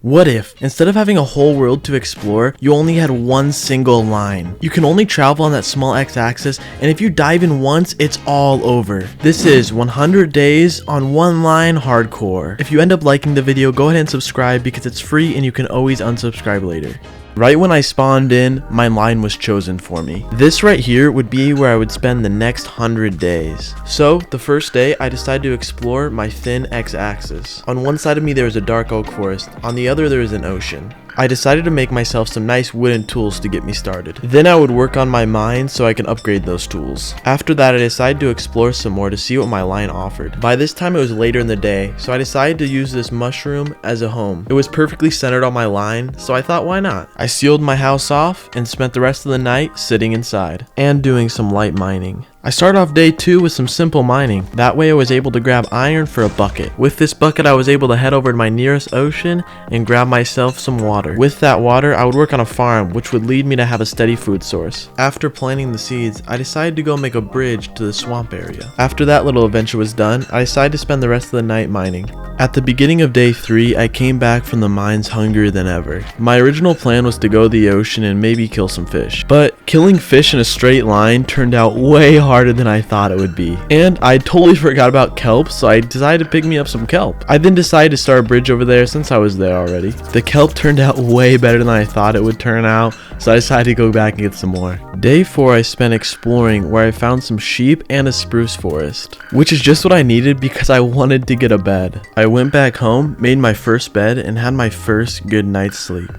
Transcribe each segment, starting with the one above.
What if, instead of having a whole world to explore, you only had one single line? You can only travel on that small x-axis, and if you dive in once, it's all over. This is 100 days on one line hardcore. If you end up liking the video, go ahead and subscribe because it's free and you can always unsubscribe later. Right when I spawned in, my line was chosen for me. This right here would be where I would spend the next 100 days. So, the first day, I decided to explore my thin x-axis. On one side of me there was a dark oak forest, on the other there was an ocean. I decided to make myself some nice wooden tools to get me started. Then I would work on my mine so I can upgrade those tools. After that, I decided to explore some more to see what my line offered. By this time it was later in the day, so I decided to use this mushroom as a home. It was perfectly centered on my line, so I thought why not? I sealed my house off and spent the rest of the night sitting inside and doing some light mining. I started off day 2 with some simple mining. That way I was able to grab iron for a bucket. With this bucket I was able to head over to my nearest ocean and grab myself some water. With that water I would work on a farm which would lead me to have a steady food source. After planting the seeds, I decided to go make a bridge to the swamp area. After that little adventure was done, I decided to spend the rest of the night mining. At the beginning of day 3, I came back from the mines hungrier than ever. My original plan was to go to the ocean and maybe kill some fish. But killing fish in a straight line turned out way harder than I thought it would be. And I totally forgot about kelp, so I decided to pick me up some kelp. I then decided to start a bridge over there since I was there already. The kelp turned out way better than I thought it would turn out, so I decided to go back and get some more. Day 4 I spent exploring where I found some sheep and a spruce forest, which is just what I needed because I wanted to get a bed. I went back home, made my first bed, and had my first good night's sleep.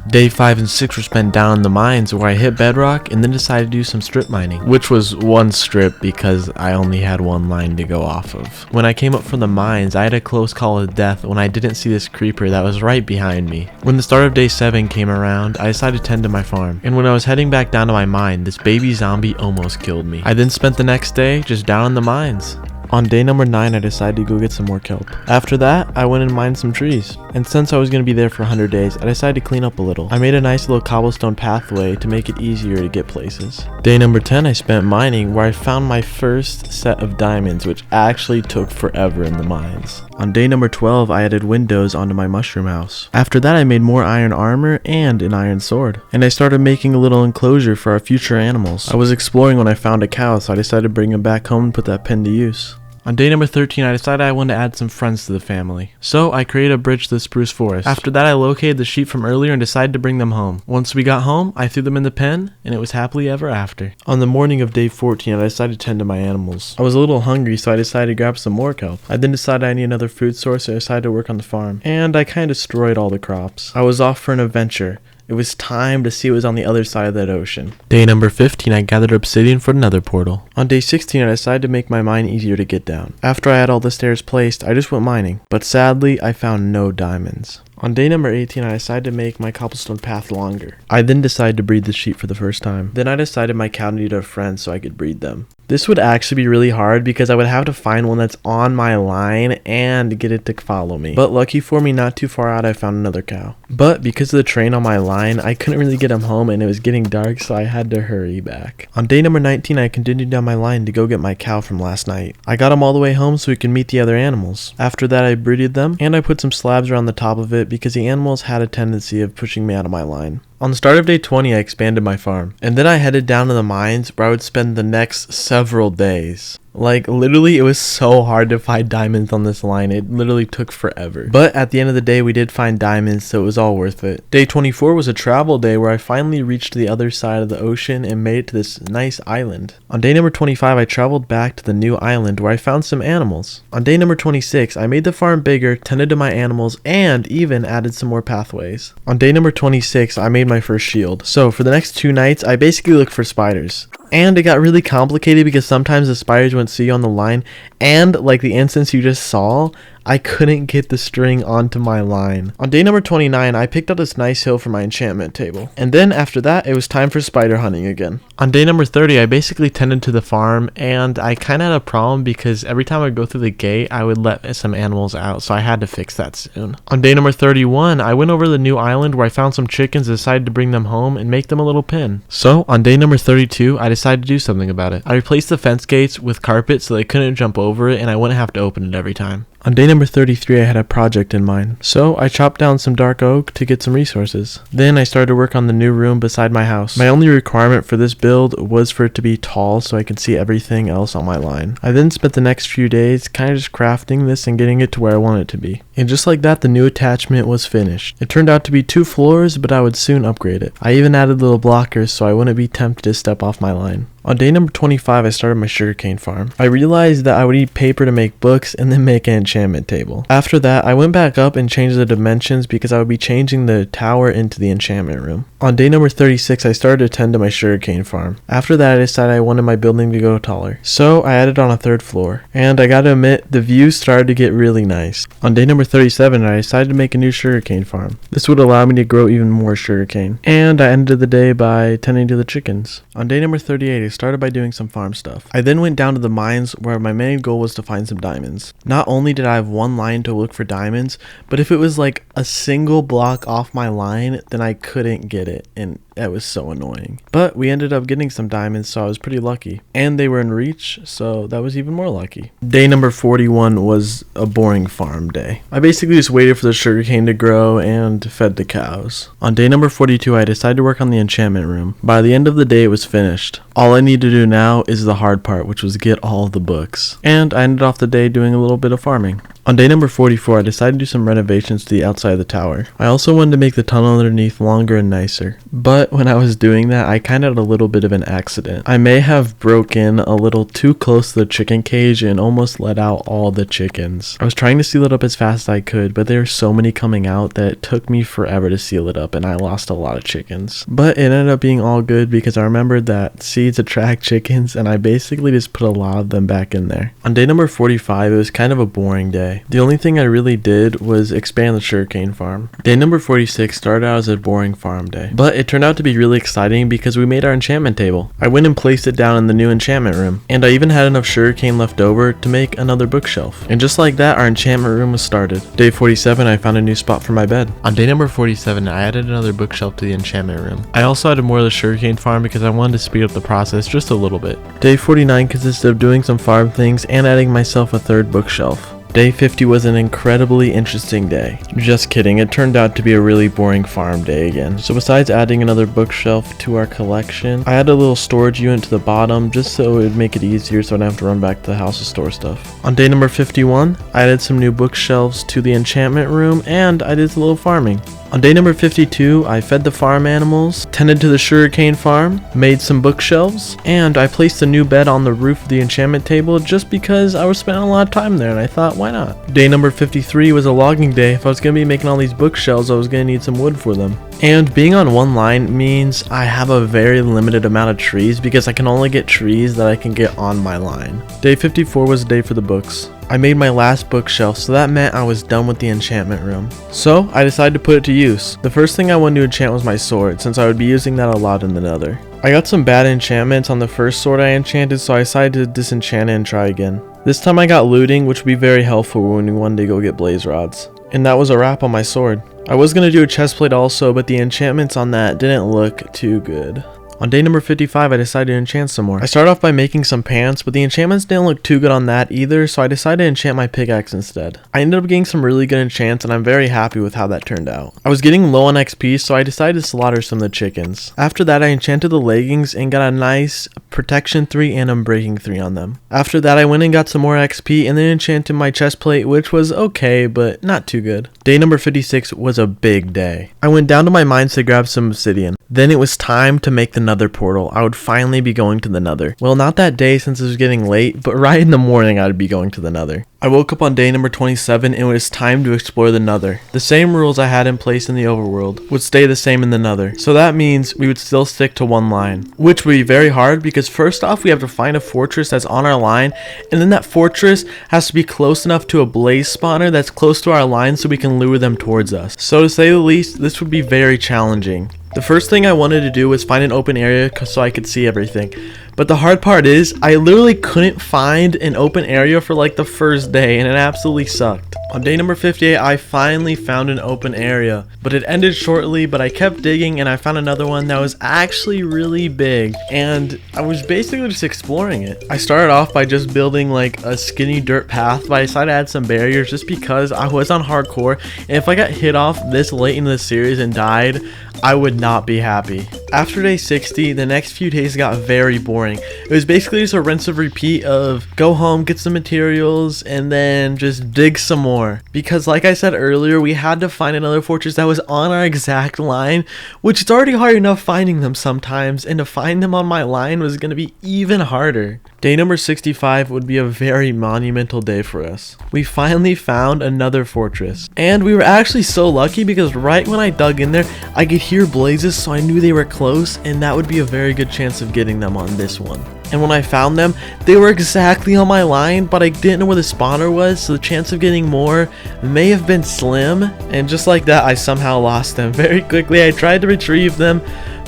Day 5 and 6 were spent down in the mines where I hit bedrock and then decided to do some strip mining, which was one strip because I only had one line to go off of. When I came up from the mines, I had a close call of death when I didn't see this creeper that was right behind me. When the start of day 7 came around, I decided to tend to my farm, and when I was heading back down to my mine, this baby zombie almost killed me. I then spent the next day just down in the mines. On day number 9, I decided to go get some more kelp. After that, I went and mined some trees. And since I was going to be there for 100 days, I decided to clean up a little. I made a nice little cobblestone pathway to make it easier to get places. Day number 10, I spent mining where I found my first set of diamonds, which actually took forever in the mines. On day number 12, I added windows onto my mushroom house. After that, I made more iron armor and an iron sword. And I started making a little enclosure for our future animals. I was exploring when I found a cow, so I decided to bring him back home and put that pen to use. On day number 13, I decided I wanted to add some friends to the family. So I created a bridge to the spruce forest. After that, I located the sheep from earlier and decided to bring them home. Once we got home, I threw them in the pen, and it was happily ever after. On the morning of day 14, I decided to tend to my animals. I was a little hungry, so I decided to grab some more kelp. I then decided I need another food source, so I decided to work on the farm. And I kind of destroyed all the crops. I was off for an adventure. It was time to see what was on the other side of that ocean. Day number 15, I gathered obsidian for another portal. On day 16, I decided to make my mine easier to get down. After I had all the stairs placed, I just went mining. But sadly, I found no diamonds. On day number 18, I decided to make my cobblestone path longer. I then decided to breed the sheep for the first time. Then I decided my cow needed a friend so I could breed them. This would actually be really hard because I would have to find one that's on my line and get it to follow me. But lucky for me, not too far out, I found another cow. But because of the train on my line, I couldn't really get him home and it was getting dark, so I had to hurry back. On day number 19, I continued down my line to go get my cow from last night. I got him all the way home so we could meet the other animals. After that, I breeded them and I put some slabs around the top of it because the animals had a tendency of pushing me out of my line. On the start of day 20, I expanded my farm, and then I headed down to the mines where I would spend the next several days. Like, literally, it was so hard to find diamonds on this line. It literally took forever. But at the end of the day, we did find diamonds, so it was all worth it. Day 24 was a travel day where I finally reached the other side of the ocean and made it to this nice island. On day number 25, I traveled back to the new island where I found some animals. On day number 26, I made the farm bigger, tended to my animals, and even added some more pathways. On day number 26, I made my first shield. So for the next 2 nights, I basically looked for spiders. And it got really complicated because sometimes the spiders wouldn't see you on the line, and like the instance you just saw, I couldn't get the string onto my line. On day number 29, I picked up this nice hill for my enchantment table. And then after that, it was time for spider hunting again. On day number 30, I basically tended to the farm, and I kind of had a problem because every time I would go through the gate, I would let some animals out, so I had to fix that soon. On day number 31, I went over to the new island where I found some chickens and decided to bring them home and make them a little pen. So on day number 32, I decided to do something about it. I replaced the fence gates with carpet so they couldn't jump over it and I wouldn't have to open it every time. On day number 33, I had a project in mind, so I chopped down some dark oak to get some resources. Then I started to work on the new room beside my house. My only requirement for this build was for it to be tall so I could see everything else on my line. I then spent the next few days kind of just crafting this and getting it to where I want it to be. And just like that, the new attachment was finished. It turned out to be 2 floors, but I would soon upgrade it. I even added little blockers so I wouldn't be tempted to step off my line. On day number 25, I started my sugarcane farm. I realized that I would need paper to make books and then make an enchantment table. After that, I went back up and changed the dimensions because I would be changing the tower into the enchantment room. On day number 36, I started to tend to my sugarcane farm. After that, I decided I wanted my building to go taller. So I added on a 3rd floor. And I gotta admit, the view started to get really nice. On day number 37, I decided to make a new sugarcane farm. This would allow me to grow even more sugarcane. And I ended the day by tending to the chickens. On day number 38, I started by doing some farm stuff. I then went down to the mines where my main goal was to find some diamonds. Not only did I have one line to look for diamonds, but if it was like a single block off my line, then I couldn't get it, and that was so annoying. But we ended up getting some diamonds, so I was pretty lucky. And they were in reach, so that was even more lucky. Day number 41 was a boring farm day. I basically just waited for the sugarcane to grow and fed the cows. On day number 42, I decided to work on the enchantment room. By the end of the day, it was finished. All I need to do now is the hard part, which was get all of the books. And I ended off the day doing a little bit of farming. On day number 44, I decided to do some renovations to the outside of the tower. I also wanted to make the tunnel underneath longer and nicer. But when I was doing that, I kind of had a little bit of an accident. I may have broken a little too close to the chicken cage and almost let out all the chickens. I was trying to seal it up as fast as I could, but there were so many coming out that it took me forever to seal it up and I lost a lot of chickens. But it ended up being all good because I remembered that seeds attract chickens and I basically just put a lot of them back in there. On day number 45, it was kind of a boring day. The only thing I really did was expand the sugarcane farm. Day number 46 started out as a boring farm day, but it turned out to be really exciting because we made our enchantment table. I went and placed it down in the new enchantment room, and I even had enough sugarcane left over to make another bookshelf. And just like that, our enchantment room was started. Day 47, I found a new spot for my bed. On day number 47, I added another bookshelf to the enchantment room. I also added more of the sugarcane farm because I wanted to speed up the process just a little bit. Day 49 consisted of doing some farm things and adding myself a 3rd bookshelf. Day 50 was an incredibly interesting day. Just kidding, it turned out to be a really boring farm day again. So besides adding another bookshelf to our collection, I added a little storage unit to the bottom just so it would make it easier so I don't have to run back to the house to store stuff. On day number 51, I added some new bookshelves to the enchantment room and I did a little farming. On day number 52, I fed the farm animals, tended to the sugarcane farm, made some bookshelves, and I placed a new bed on the roof of the enchantment table just because I was spending a lot of time there and I thought, why not? Day number 53 was a logging day. If I was going to be making all these bookshelves, I was going to need some wood for them. And being on one line means I have a very limited amount of trees because I can only get trees that I can get on my line. Day 54 was a day for the books. I made my last bookshelf, so that meant I was done with the enchantment room. So I decided to put it to use. The first thing I wanted to enchant was my sword, since I would be using that a lot in the nether. I got some bad enchantments on the first sword I enchanted, so I decided to disenchant it and try again. This time I got looting, which would be very helpful when we wanted to go get blaze rods. And that was a wrap on my sword. I was going to do a chestplate also, but the enchantments on that didn't look too good. On day number 55, I decided to enchant some more. I started off by making some pants, but the enchantments didn't look too good on that either, so I decided to enchant my pickaxe instead. I ended up getting some really good enchants, and I'm very happy with how that turned out. I was getting low on XP, so I decided to slaughter some of the chickens. After that, I enchanted the leggings and got a nice protection 3 and unbreaking 3 on them. After that, I went and got some more XP and then enchanted my chestplate, which was okay, but not too good. Day number 56 was a big day. I went down to my mines to grab some obsidian. Then it was time to make the nether portal. I would finally be going to the nether. Well, not that day since it was getting late, but right in the morning I would be going to the nether. I woke up on day number 27 and it was time to explore the nether. The same rules I had in place in the overworld would stay the same in the nether. So that means we would still stick to one line, which would be very hard because first off we have to find a fortress that's on our line, and then that fortress has to be close enough to a blaze spawner that's close to our line so we can lure them towards us. So to say the least, this would be very challenging. The first thing I wanted to do was find an open area so I could see everything. But the hard part is, I literally couldn't find an open area for like the first day, and it absolutely sucked. On day number 58, I finally found an open area, but it ended shortly. But I kept digging and I found another one that was actually really big, and I was basically just exploring it. I started off by just building like a skinny dirt path, but I decided to add some barriers just because I was on hardcore, and if I got hit off this late in the series and died, I would not be happy. After day 60, the next few days got very boring. It was basically just a rinse and repeat of go home, get some materials, and then just dig some more. Because like I said earlier, we had to find another fortress that was on our exact line, which it's already hard enough finding them sometimes, and to find them on my line was going to be even harder. Day number 65 would be a very monumental day for us. We finally found another fortress, and we were actually so lucky because right when I dug in there, I could hear blazes, so I knew they were close, and that would be a very good chance of getting them on this one. And when I found them, they were exactly on my line, but I didn't know where the spawner was, so the chance of getting more may have been slim. And just like that, I somehow lost them very quickly. I tried to retrieve them,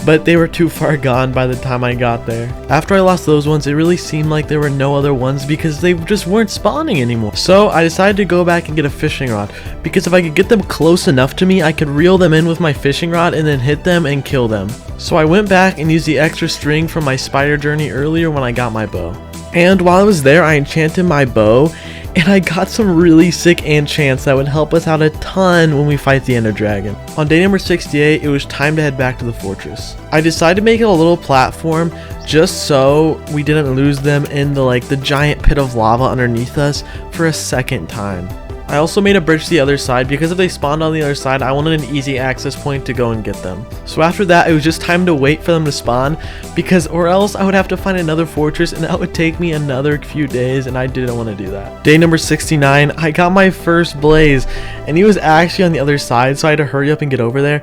but they were too far gone by the time I got there. After I lost those ones, it really seemed like there were no other ones because they just weren't spawning anymore. So I decided to go back and get a fishing rod, because if I could get them close enough to me, I could reel them in with my fishing rod and then hit them and kill them. So I went back and used the extra string from my spider journey earlier when I got my bow. And while I was there, I enchanted my bow, and I got some really sick enchants that would help us out a ton when we fight the Ender Dragon. On day number 68, it was time to head back to the fortress. I decided to make it a little platform just so we didn't lose them in the giant pit of lava underneath us for a second time. I also made a bridge to the other side because if they spawned on the other side, I wanted an easy access point to go and get them. So after that, it was just time to wait for them to spawn, or else I would have to find another fortress, and that would take me another few days, and I didn't want to do that. Day number 69, I got my first blaze, and he was actually on the other side, so I had to hurry up and get over there.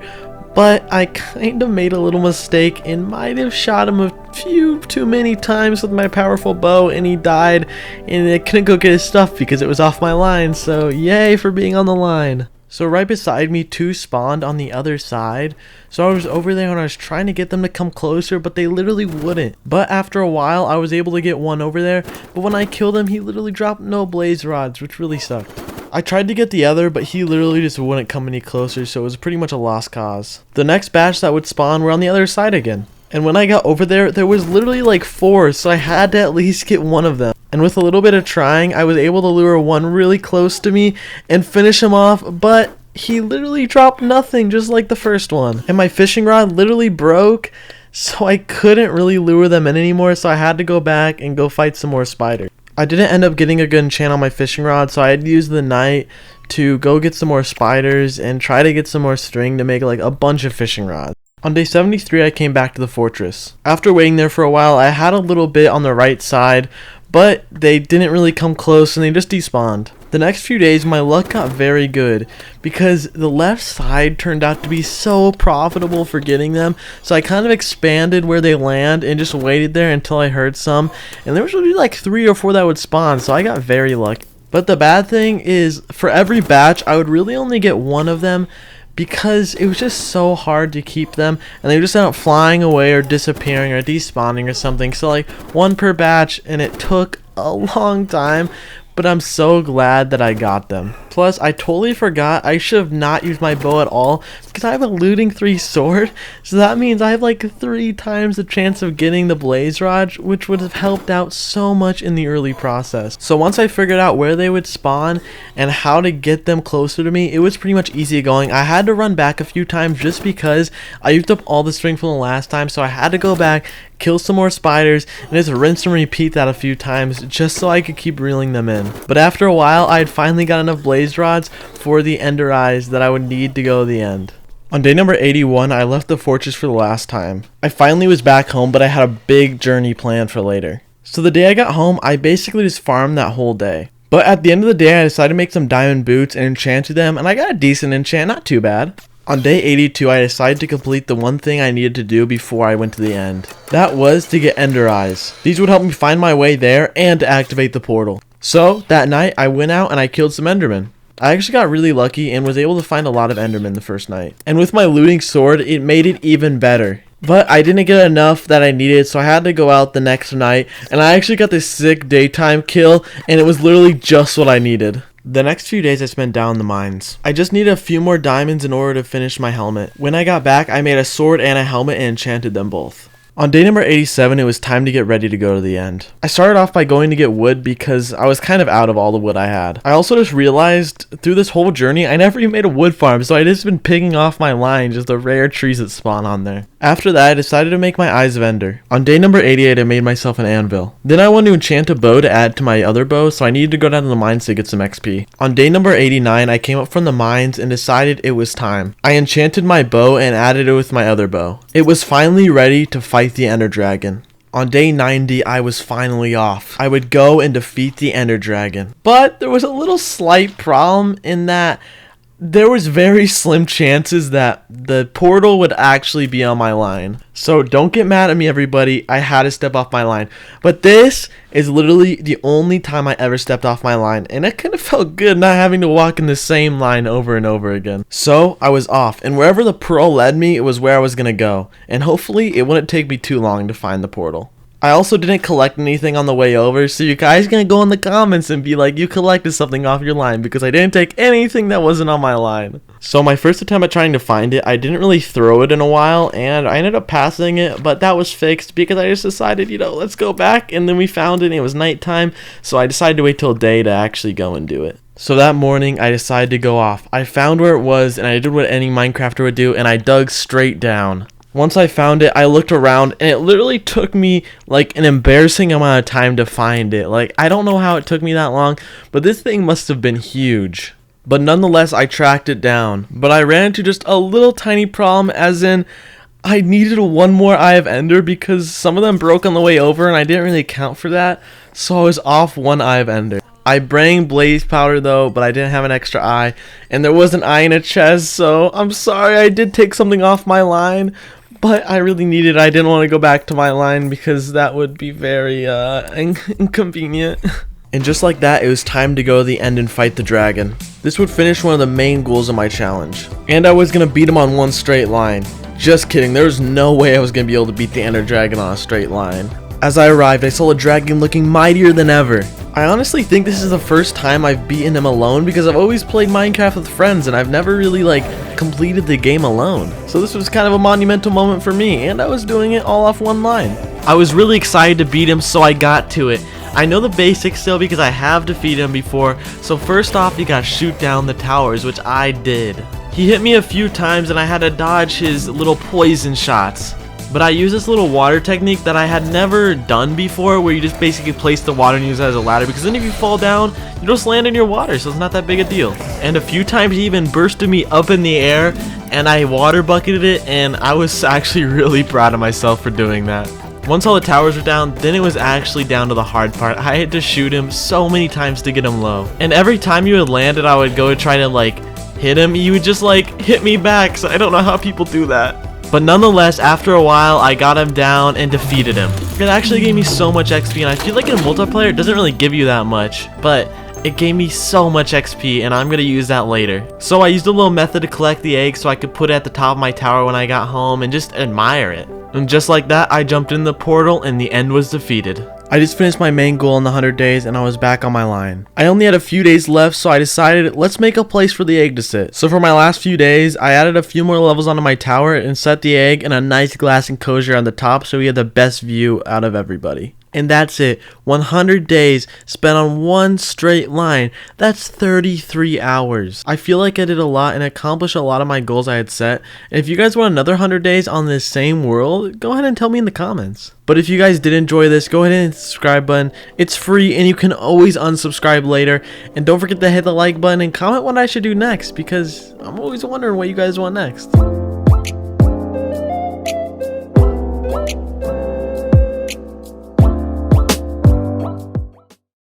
But I kind of made a little mistake and might have shot him a few too many times with my powerful bow, and he died, and I couldn't go get his stuff because it was off my line, so yay for being on the line. So right beside me, two spawned on the other side, so I was over there and I was trying to get them to come closer, but they literally wouldn't. But after a while, I was able to get one over there, but when I killed him, he literally dropped no blaze rods, which really sucked. I tried to get the other, but he literally just wouldn't come any closer, so it was pretty much a lost cause. The next batch that would spawn were on the other side again. And when I got over there, there was literally like 4, so I had to at least get one of them. And with a little bit of trying, I was able to lure one really close to me and finish him off, but he literally dropped nothing, just like the first one. And my fishing rod literally broke, so I couldn't really lure them in anymore, so I had to go back and go fight some more spiders. I didn't end up getting a good enchant on my fishing rod, so I had to use the night to go get some more spiders and try to get some more string to make like a bunch of fishing rods. On day 73, I came back to the fortress. After waiting there for a while, I had a little bit on the right side, but they didn't really come close and they just despawned. The next few days, my luck got very good because the left side turned out to be so profitable for getting them. So I kind of expanded where they land and just waited there until I heard some. And there was really like 3 or 4 that would spawn, so I got very lucky. But the bad thing is, for every batch, I would really only get one of them because it was just so hard to keep them, and they would just end up flying away or disappearing or despawning or something. So like 1 per batch, and it took a long time, but I'm so glad that I got them. Plus, I totally forgot I should have not used my bow at all because I have a looting 3 sword, so that means I have like 3 times the chance of getting the blaze rod, which would have helped out so much in the early process. So once I figured out where they would spawn and how to get them closer to me, it was pretty much easy going. I had to run back a few times just because I used up all the string from the last time, so I had to go back, kill some more spiders, and just rinse and repeat that a few times just so I could keep reeling them in. But after a while, I had finally got enough blaze rods for the ender eyes that I would need to go to the end. On day number 81, I left the fortress for the last time. I finally was back home, but I had a big journey planned for later. So the day I got home, I basically just farmed that whole day. But at the end of the day, I decided to make some diamond boots and enchanted them, and I got a decent enchant, not too bad. On day 82, I decided to complete the one thing I needed to do before I went to the end. That was to get ender eyes. These would help me find my way there and to activate the portal. So that night, I went out and I killed some endermen. I actually got really lucky and was able to find a lot of endermen the first night. And with my looting sword, it made it even better. But I didn't get enough that I needed, so I had to go out the next night, and I actually got this sick daytime kill, and it was literally just what I needed. The next few days I spent down in the mines. I just needed a few more diamonds in order to finish my helmet. When I got back, I made a sword and a helmet and enchanted them both. On day number 87, it was time to get ready to go to the end. I started off by going to get wood because I was kind of out of all the wood I had. I also just realized through this whole journey, I never even made a wood farm, so I just been picking off my line, just the rare trees that spawn on there. After that, I decided to make my Eyes of Ender. On day number 88, I made myself an anvil. Then I wanted to enchant a bow to add to my other bow, so I needed to go down to the mines to get some XP. On day number 89, I came up from the mines and decided it was time. I enchanted my bow and added it with my other bow. It was finally ready to fight the Ender Dragon. On day 90, I was finally off. I would go and defeat the Ender Dragon. But there was a little slight problem in that there was very slim chances that the portal would actually be on my line. So don't get mad at me, everybody. I had to step off my line. But this is literally the only time I ever stepped off my line. And it kind of felt good not having to walk in the same line over and over again. So I was off. And wherever the pearl led me, it was where I was going to go. And hopefully it wouldn't take me too long to find the portal. I also didn't collect anything on the way over, so you guys gonna go in the comments and be like, you collected something off your line, because I didn't take anything that wasn't on my line. So my first attempt at trying to find it, I didn't really throw it in a while, and I ended up passing it, but that was fixed because I just decided, let's go back, and then we found it and it was nighttime, so I decided to wait till day to actually go and do it. So that morning, I decided to go off. I found where it was, and I did what any Minecrafter would do, and I dug straight down. Once I found it, I looked around, and it literally took me like an embarrassing amount of time to find it. Like, I don't know how it took me that long, but this thing must have been huge. But nonetheless, I tracked it down. But I ran into just a little tiny problem, as in I needed one more Eye of Ender because some of them broke on the way over, and I didn't really account for that. So I was off one Eye of Ender. I bring blaze powder though, but I didn't have an extra eye, and there was an eye in a chest, so I'm sorry I did take something off my line. But I really needed it. I didn't want to go back to my line because that would be very inconvenient. And just like that, it was time to go to the end and fight the dragon. This would finish one of the main goals of my challenge. And I was going to beat him on one straight line. Just kidding, there was no way I was going to be able to beat the Ender Dragon on a straight line. As I arrived, I saw the dragon looking mightier than ever. I honestly think this is the first time I've beaten him alone because I've always played Minecraft with friends and I've never really completed the game alone. So this was kind of a monumental moment for me, and I was doing it all off one line. I was really excited to beat him, so I got to it. I know the basics still because I have defeated him before. So first off, you gotta shoot down the towers, which I did. He hit me a few times and I had to dodge his little poison shots. But I used this little water technique that I had never done before, where you just basically place the water and use it as a ladder, because then if you fall down, you just land in your water, so it's not that big a deal. And a few times he even bursted me up in the air, and I water bucketed it, and I was actually really proud of myself for doing that. Once all the towers were down, then it was actually down to the hard part. I had to shoot him so many times to get him low. And every time you would land and I would go to try to hit him, you would just hit me back, so I don't know how people do that. But nonetheless, after a while, I got him down and defeated him. It actually gave me so much XP, and I feel like in multiplayer, it doesn't really give you that much, but it gave me so much XP, and I'm going to use that later. So I used a little method to collect the egg so I could put it at the top of my tower when I got home and just admire it. And just like that, I jumped in the portal, and the end was defeated. I just finished my main goal in the 100 days and I was back on my line. I only had a few days left, so I decided let's make a place for the egg to sit. So for my last few days, I added a few more levels onto my tower and set the egg in a nice glass enclosure on the top so we had the best view out of everybody. And that's it. 100 days spent on one straight line. That's 33 hours. I feel like I did a lot and accomplished a lot of my goals I had set. And if you guys want another 100 days on this same world, go ahead and tell me in the comments. But if you guys did enjoy this, go ahead and hit the subscribe button. It's free and you can always unsubscribe later. And don't forget to hit the like button and comment what I should do next, because I'm always wondering what you guys want next.